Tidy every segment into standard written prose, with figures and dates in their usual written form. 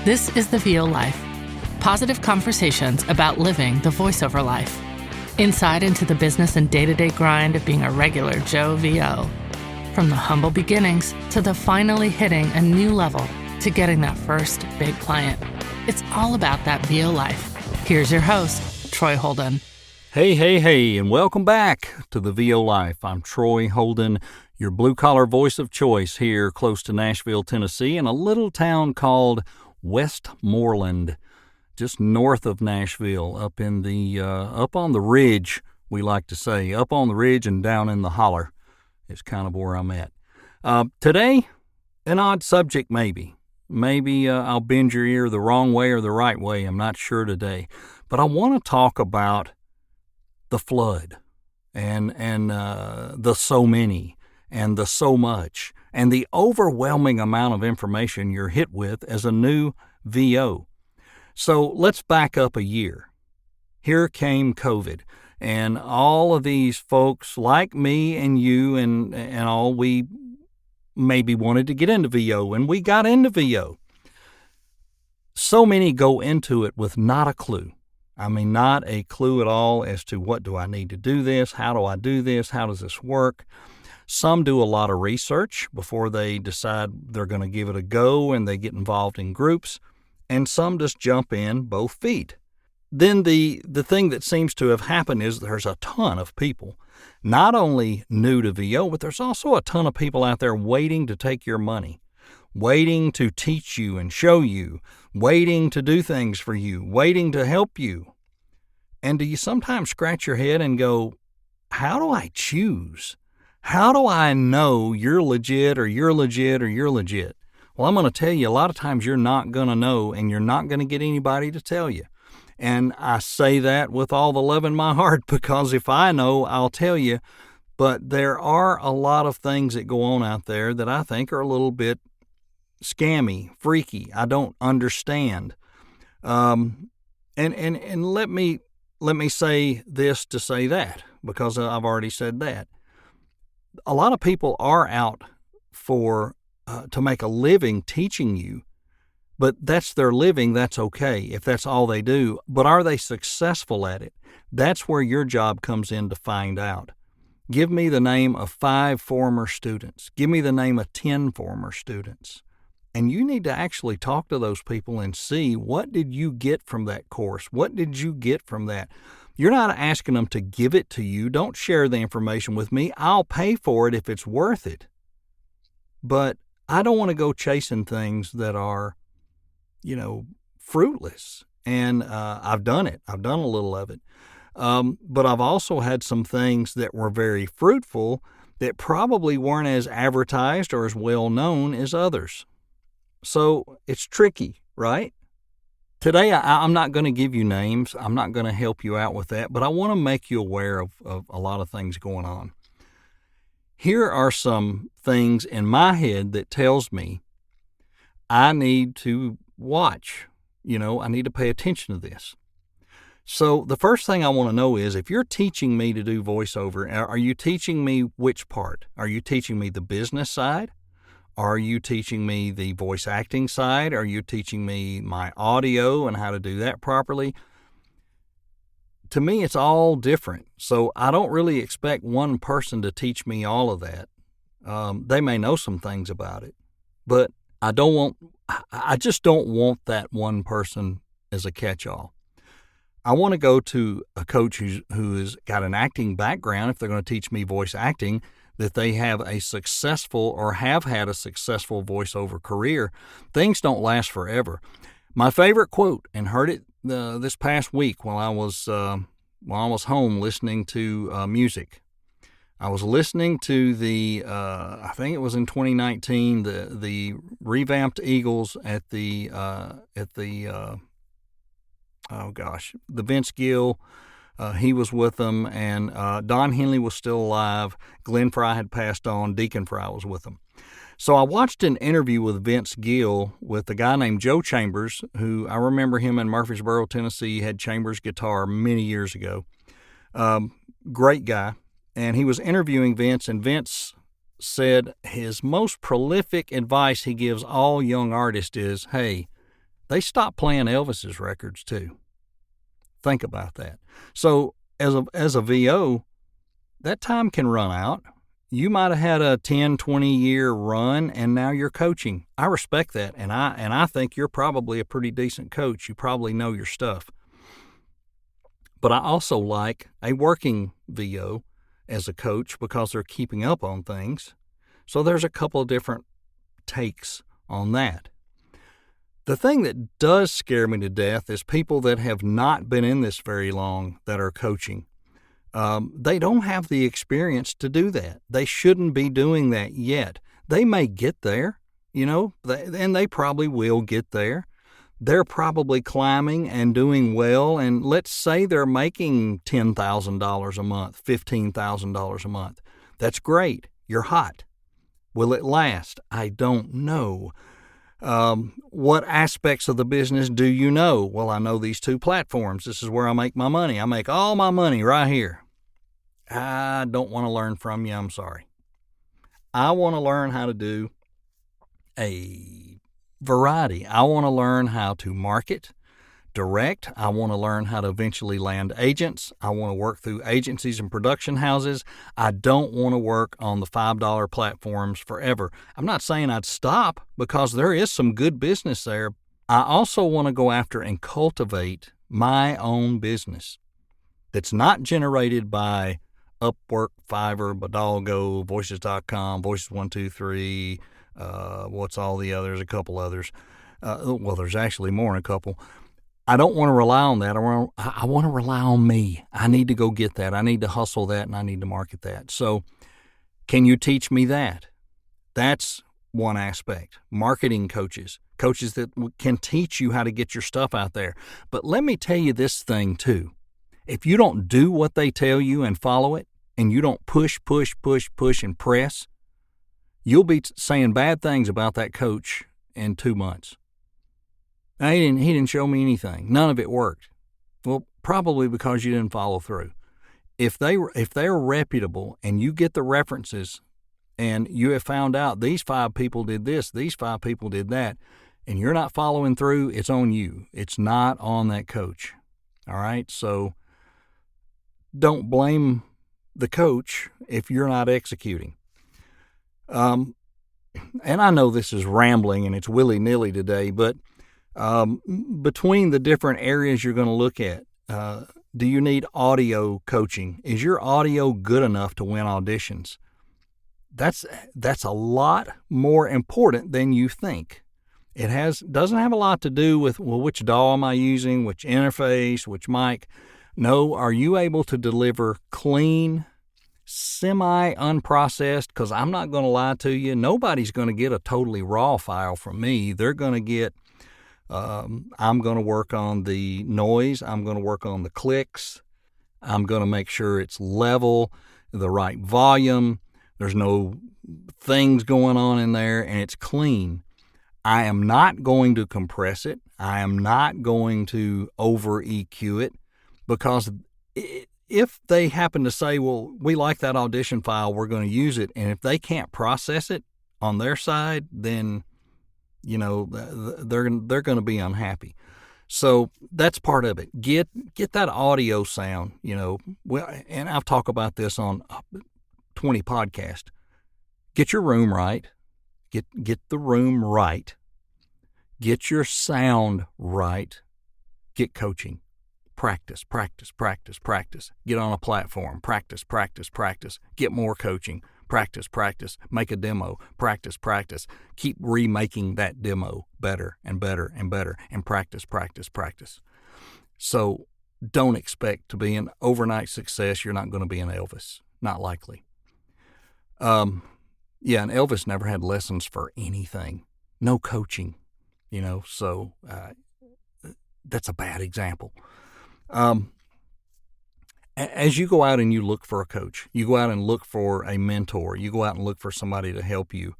This is the VO Life. Positive conversations about living the voiceover life. Insight into the business and day-to-day grind of being a regular Joe VO. From the humble beginnings to the finally hitting a new level to getting that first big client. It's all about that VO life. Here's your host, Troy Holden. Hey, and welcome back to the VO Life. I'm Troy Holden, your blue-collar voice of choice here close to Nashville, Tennessee, in a little town called Westmoreland, just north of Nashville, up on the ridge, we like to say, up on the ridge and down in the holler is kind of where I'm at. Today, an odd subject maybe. Maybe I'll bend your ear the wrong way or the right way. I'm not sure today. But I want to talk about the flood and the so many and the so much and the overwhelming amount of information you're hit with as a new VO. So let's back up a year. Here came COVID, and all of these folks like me and you and all, we maybe wanted to get into VO, and we got into VO. So many go into it with not a clue. I mean, not a clue at all as to what do I need to do this, how do I do this, how does this work. Some do a lot of research before they decide they're going to give it a go, and they get involved in groups, and some just jump in both feet. Then the thing that seems to have happened is there's a ton of people, not only new to VO, but there's also a ton of people out there waiting to take your money, waiting to teach you and show you, waiting to do things for you, waiting to help you. And do you sometimes scratch your head and go, how do I choose? How do I know you're legit or you're legit or you're legit? Well, I'm going to tell you, a lot of times you're not going to know, and you're not going to get anybody to tell you. And I say that with all the love in my heart, because if I know, I'll tell you. But there are a lot of things that go on out there that I think are a little bit scammy, freaky. I don't understand. And let me say this to say that, because I've already said that. A lot of people are out for to make a living teaching you, but that's their living. That's okay if that's all they do. But are they successful at it? That's where your job comes in to find out. Give me the name of 5 former students. Give me the name of 10 former students. And you need to actually talk to those people and see, what did you get from that course? What did you get from that? You're not asking them to give it to you. Don't share the information with me. I'll pay for it if it's worth it. But I don't want to go chasing things that are, fruitless. And I've done it. I've done a little of it. But I've also had some things that were very fruitful that probably weren't as advertised or as well known as others. So it's tricky, right? Today, I'm not going to give you names. I'm not going to help you out with that, but I want to make you aware of a lot of things going on. Here are some things in my head that tells me I need to watch. I need to pay attention to this. So the first thing I want to know is, if you're teaching me to do voiceover, are you teaching me which part? Are you teaching me the business side? Are you teaching me the voice acting side? Are you teaching me my audio and how to do that properly? To me, it's all different. So I don't really expect one person to teach me all of that. They may know some things about it, but I just don't want that one person as a catch-all. I want to go to a coach who has got an acting background, if they're going to teach me voice acting, that they have a successful or have had a successful voiceover career. Things don't last forever. My favorite quote, and heard it this past week while I was home listening to music. I was listening to the, I think it was in 2019, the revamped Eagles at the Vince Gill. He was with them, and Don Henley was still alive. Glenn Fry had passed on. Deacon Fry was with them. So I watched an interview with Vince Gill with a guy named Joe Chambers, who I remember him in Murfreesboro, Tennessee. He had Chambers guitar many years ago. Great guy. And he was interviewing Vince, and Vince said his most prolific advice he gives all young artists is, hey, they stop playing Elvis's records too. Think about that. So as a VO, that time can run out. You might have had a 10, 20-year run, and now you're coaching. I respect that, and I think you're probably a pretty decent coach. You probably know your stuff. But I also like a working VO as a coach because they're keeping up on things. So there's a couple of different takes on that. The thing that does scare me to death is people that have not been in this very long that are coaching. They don't have the experience to do that. They shouldn't be doing that yet. They may get there, and they probably will get there. They're probably climbing and doing well, and let's say they're making $10,000 a month, $15,000 a month. That's great. You're hot. Will it last? I don't know. What aspects of the business do you know? Well, I know these two platforms. This is where I make my money. I make all my money right here. I don't want to learn from you. I'm sorry. I want to learn how to do a variety. I want to learn how to market, direct. I want to learn how to eventually land agents. I want to work through agencies and production houses. I don't want to work on the $5 platforms forever. I'm not saying I'd stop because there is some good business there. I also want to go after and cultivate my own business that's not generated by Upwork, Fiverr, Badalgo, Voices.com, Voices123, what's all the others, a couple others. Well, there's actually more than a couple. I don't want to rely on that. I want to rely on me. I need to go get that. I need to hustle that, and I need to market that. So can you teach me that? That's one aspect. Marketing coaches that can teach you how to get your stuff out there. But let me tell you this thing too. If you don't do what they tell you and follow it, and you don't push, and press, you'll be saying bad things about that coach in 2 months. Now, he didn't show me anything. None of it worked. Well, probably because you didn't follow through. If they're reputable and you get the references and you have found out these 5 people did this, these 5 people did that, and you're not following through, it's on you. It's not on that coach. All right? So don't blame the coach if you're not executing. And I know this is rambling and it's willy-nilly today, but between the different areas you're going to look at, do you need audio coaching? Is your audio good enough to win auditions? That's a lot more important than you think. It doesn't have a lot to do with, well, which DAW am I using, which interface, which mic. No, are you able to deliver clean, semi-unprocessed? Because I'm not going to lie to you, nobody's going to get a totally raw file from me. They're going to get, I'm going to work on the noise. I'm going to work on the clicks. I'm going to make sure it's level, the right volume. There's no things going on in there, and it's clean. I am not going to compress it. I am not going to over EQ it, because if they happen to say, well, we like that audition file, we're going to use it, and if they can't process it on their side, then, they're going to be unhappy. So that's part of it. Get that audio sound, well, and I've talked about this on 20 podcasts. Get your room right. Get the room right. Get your sound right. Get coaching. Practice. Get on a platform. Practice. Get more coaching. Practice. Make a demo. Practice. Keep remaking that demo better and better and better, and practice. So don't expect to be an overnight success. You're not going to be an Elvis. Not likely. And Elvis never had lessons for anything. No coaching, so that's a bad example. As you go out and you look for a coach, you go out and look for a mentor, you go out and look for somebody to help you,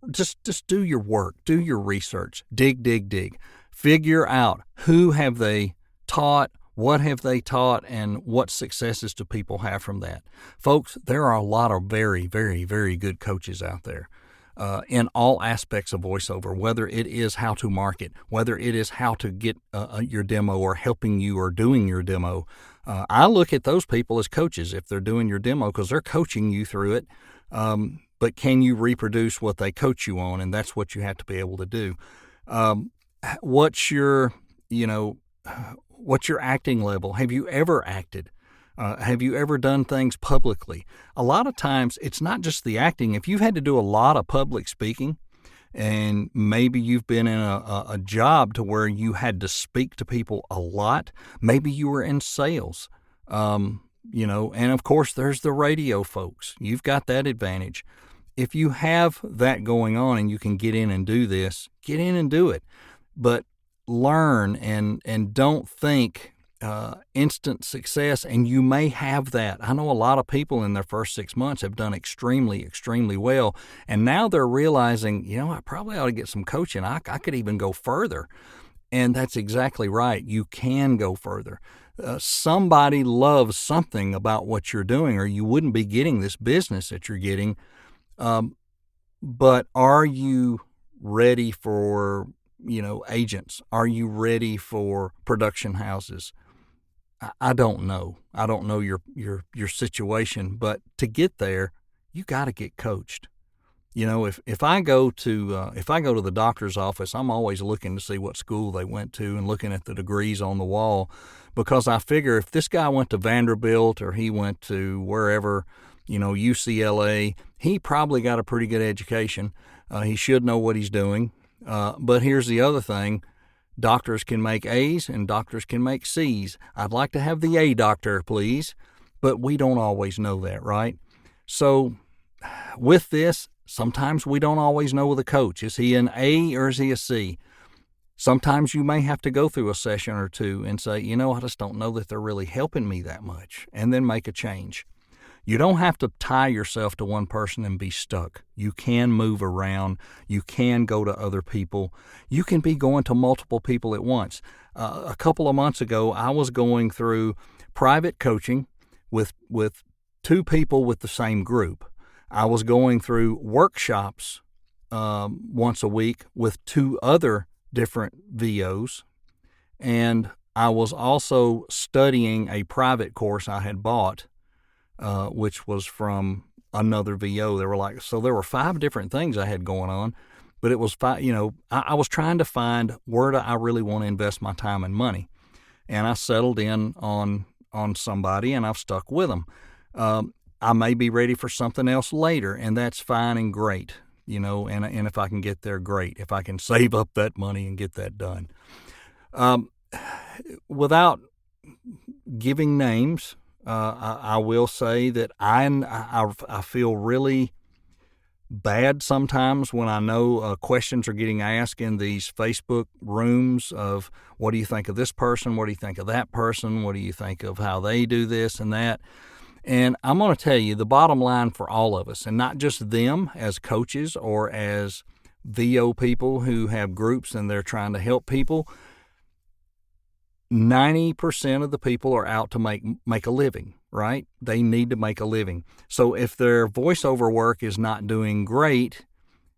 just do your work, do your research, dig, figure out who have they taught, what have they taught, and what successes do people have from that. Folks, there are a lot of very, very, very good coaches out there. in all aspects of voiceover, whether it is how to market, whether it is how to get your demo or helping you or doing your demo. I look at those people as coaches if they're doing your demo because they're coaching you through it. But can you reproduce what they coach you on? And that's what you have to be able to do. What's your acting level? Have you ever acted? Have you ever done things publicly? A lot of times it's not just the acting. If you've had to do a lot of public speaking and maybe you've been in a job to where you had to speak to people a lot, maybe you were in sales, and of course there's the radio folks. You've got that advantage. If you have that going on and you can get in and do this, get in and do it. But learn and don't think instant success, and you may have that. I know a lot of people in their first 6 months have done extremely, extremely well, and now they're realizing, I probably ought to get some coaching. I could even go further, and that's exactly right. You can go further. Somebody loves something about what you're doing, or you wouldn't be getting this business that you're getting. But are you ready for agents? Are you ready for production houses? I don't know. I don't know your situation, but to get there, you got to get coached. If I go to the doctor's office, I'm always looking to see what school they went to and looking at the degrees on the wall, because I figure if this guy went to Vanderbilt or he went to wherever, UCLA, he probably got a pretty good education. He should know what he's doing. But here's the other thing. Doctors can make A's and doctors can make C's. I'd like to have the A doctor, please, but we don't always know that, right? So with this, sometimes we don't always know with a coach. Is he an A or is he a C? Sometimes you may have to go through a session or two and say, I just don't know that they're really helping me that much, and then make a change. You don't have to tie yourself to one person and be stuck. You can move around. You can go to other people. You can be going to multiple people at once. A couple of months ago, I was going through private coaching with two people with the same group. I was going through workshops once a week with two other different VOs, and I was also studying a private course I had bought, which was from another VO. There were 5 different things I had going on, but it was I was trying to find where do I really want to invest my time and money, and I settled in on somebody, and I've stuck with them. I may be ready for something else later, and that's fine and great, and if I can get there, great. If I can save up that money and get that done. Without giving names, I will say that I feel really bad sometimes when I know questions are getting asked in these Facebook rooms of, what do you think of this person? What do you think of that person? What do you think of how they do this and that? And I'm going to tell you the bottom line for all of us, and not just them as coaches or as VO people who have groups and they're trying to help people. 90% of the people are out to make a living, right? They need to make a living. So if their voiceover work is not doing great,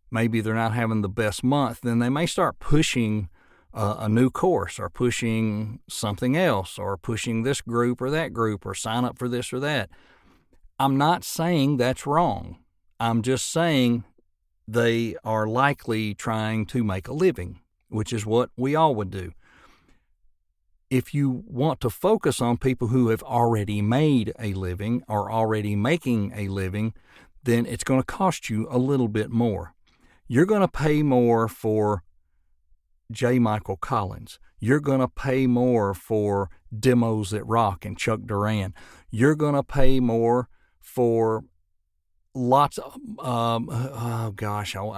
maybe they're not having the best month, then they may start pushing a new course or pushing something else or pushing this group or that group or sign up for this or that. I'm not saying that's wrong. I'm just saying they are likely trying to make a living, which is what we all would do. If you want to focus on people who have already made a living or already making a living, then it's going to cost you a little bit more. You're going to pay more for J. Michael Collins. You're going to pay more for Demos That Rock and Chuck Duran. You're going to pay more for lots of, I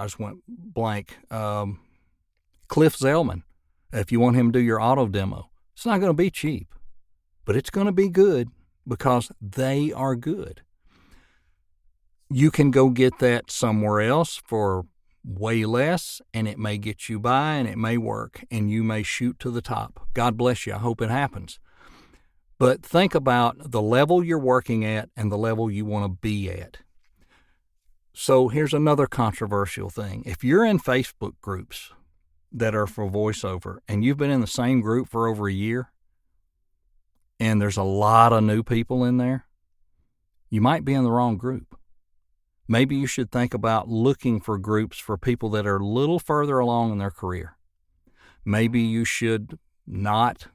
just went blank. Cliff Zellman, if you want him to do your auto demo. It's not going to be cheap, but it's going to be good because they are good. You can go get that somewhere else for way less, and it may get you by, and it may work, and you may shoot to the top. God bless you. I hope it happens. But think about the level you're working at and the level you want to be at. So here's another controversial thing. If you're in Facebook groups that are for voiceover and you've been in the same group for over a year and there's a lot of new people in there, you might be in the wrong group. Maybe you should think about looking for groups for people that are a little further along in their career. Maybe you should not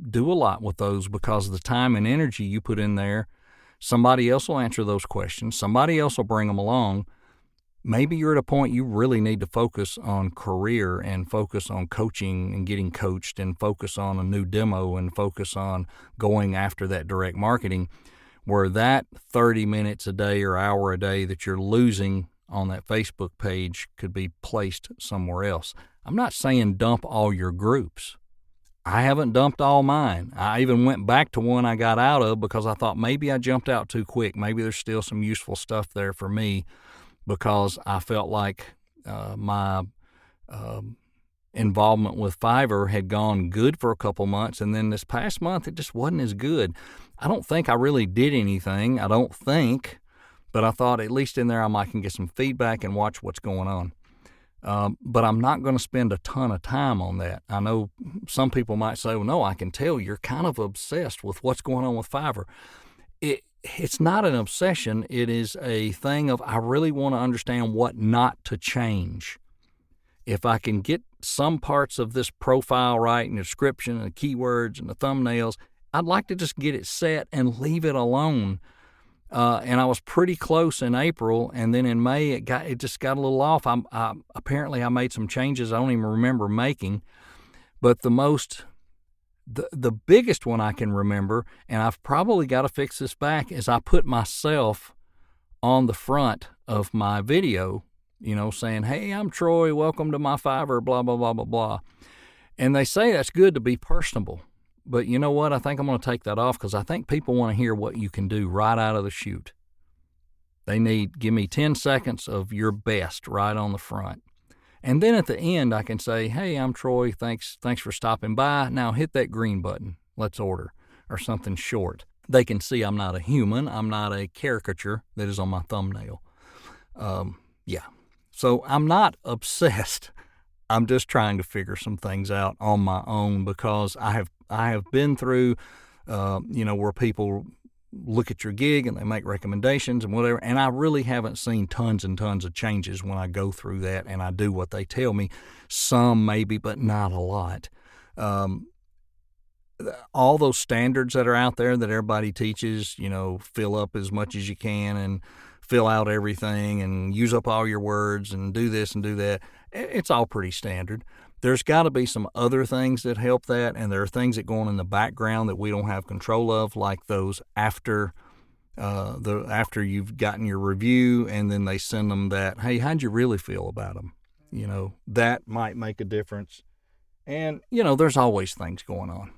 do a lot with those because of the time and energy you put in there. Somebody else will answer those questions. Somebody else will bring them along. Maybe you're at a point you really need to focus on career and focus on coaching and getting coached and focus on a new demo and focus on going after that direct marketing, where that 30 minutes a day or hour a day that you're losing on that Facebook page could be placed somewhere else. I'm not saying dump all your groups. I haven't dumped all mine. I even went back to one I got out of because I thought maybe I jumped out too quick. Maybe there's still some useful stuff there for me, because I felt like my involvement with Fiverr had gone good for a couple months, and then this past month it just wasn't as good. I don't think I really did anything. But I thought at least in there I might can get some feedback and watch what's going on. But I'm not going to spend a ton of time on that. I know some people might say, well, no, I can tell you're kind of obsessed with what's going on with Fiverr. It's not an obsession. It is a thing of I really want to understand what not to change. If I can get some parts of this profile right and the description and the keywords and the thumbnails, I'd like to just get it set and leave it alone. And I was pretty close in April, and then in May it just got a little off. Apparently I made some changes I don't even remember making, but the biggest one I can remember, and I've probably got to fix this back, is I put myself on the front of my video, saying, hey, I'm Troy, welcome to my Fiverr, blah, blah, blah, blah, blah. And they say that's good to be personable. But you know what? I think I'm going to take that off because I think people want to hear what you can do right out of the chute. Give me 10 seconds of your best right on the front. And then at the end, I can say, hey, I'm Troy. Thanks for stopping by. Now hit that green button. Let's order, or something short. They can see I'm not a human. I'm not a caricature that is on my thumbnail. So I'm not obsessed. I'm just trying to figure some things out on my own because I have been through, where people look at your gig and they make recommendations and whatever, and I really haven't seen tons and tons of changes when I go through that and I do what they tell me. Some maybe, but not a lot. All those standards that are out there that everybody teaches, fill up as much as you can and fill out everything and use up all your words and do this and do that. It's all pretty standard. There's got to be some other things that help that, and there are things that go on in the background that we don't have control of, like those after you've gotten your review, and then they send them that, hey, how'd you really feel about them? That might make a difference. And, there's always things going on.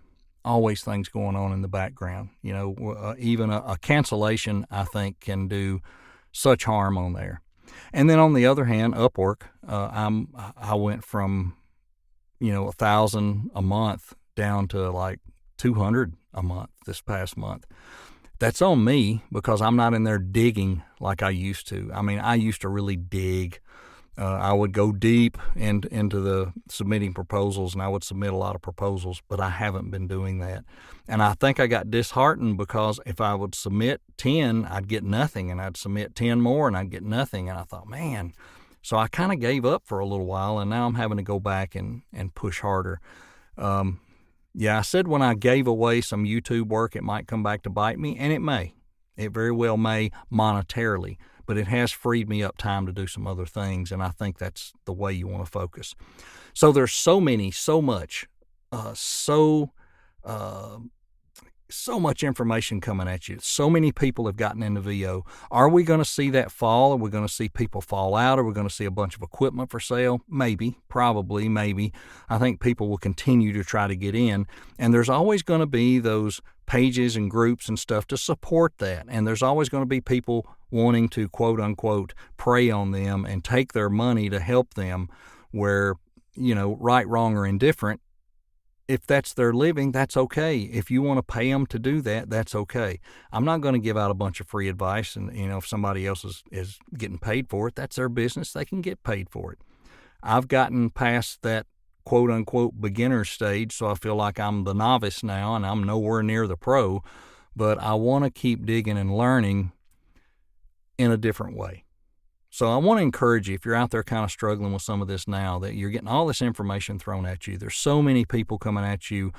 Always things going on in the background. Even a cancellation, I think, can do such harm on there. And then on the other hand, Upwork, I went from 1,000 a month down to like 200 a month this past month. That's on me because I'm not in there digging like I used to. I mean, I used to really dig. I would go deep into the submitting proposals, and I would submit a lot of proposals, but I haven't been doing that. And I think I got disheartened because if I would submit 10, I'd get nothing, and I'd submit 10 more, and I'd get nothing. And I thought, man. So I kind of gave up for a little while, and now I'm having to go back and push harder. I said when I gave away some YouTube work, it might come back to bite me, and it may. It very well may monetarily. But it has freed me up time to do some other things, and I think that's the way you want to focus. So there's so much information coming at you. So many people have gotten into VO. Are we going to see that fall? Are we going to see people fall out? Are we going to see a bunch of equipment for sale? Maybe, probably, maybe. I think people will continue to try to get in, and there's always going to be those pages and groups and stuff to support that, and there's always going to be people wanting to quote-unquote prey on them and take their money to help them where, right, wrong, or indifferent, if that's their living, that's okay. If you want to pay them to do that, that's okay. I'm not going to give out a bunch of free advice, and if somebody else is getting paid for it, that's their business. They can get paid for it. I've gotten past that quote-unquote beginner stage, so I feel like I'm the novice now, and I'm nowhere near the pro, but I want to keep digging and learning in a different way. So I want to encourage you, if you're out there kind of struggling with some of this now, that you're getting all this information thrown at you. There's so many people coming at you.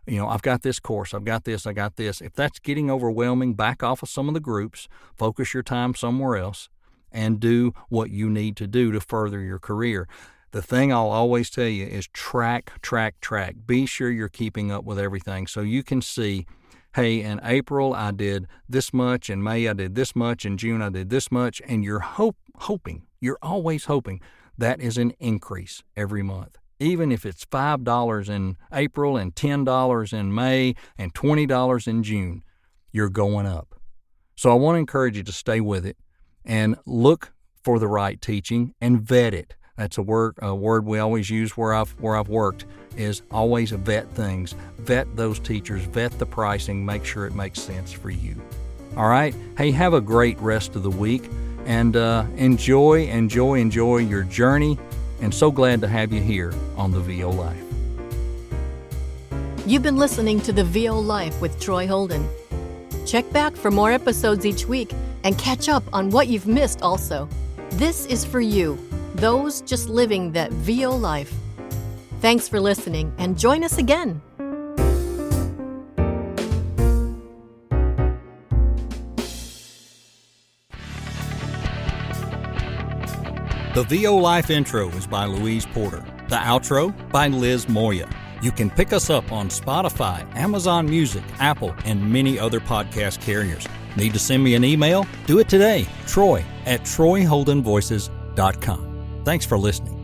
I've got this course, I've got this, I got this. If that's getting overwhelming, back off of some of the groups, focus your time somewhere else, and do what you need to do to further your career. The thing I'll always tell you is track. Be sure you're keeping up with everything so you can see, hey, in April I did this much, in May I did this much, in June I did this much, and you're you're always hoping that is an increase every month. Even if it's $5 in April and $10 in May and $20 in June, you're going up. So I want to encourage you to stay with it and look for the right teaching and vet it. That's a word we always use where I've worked, is always vet things. Vet those teachers, vet the pricing, make sure it makes sense for you. All right? Hey, have a great rest of the week, and enjoy your journey, and so glad to have you here on the VO Life. You've been listening to the VO Life with Troy Holden. Check back for more episodes each week and catch up on what you've missed also. This is for you, those just living that VO life. Thanks for listening, and join us again. The VO Life intro is by Louise Porter. The outro by Liz Moya. You can pick us up on Spotify, Amazon Music, Apple, and many other podcast carriers. Need to send me an email? Do it today. Troy@TroyHoldenVoices.com. Thanks for listening.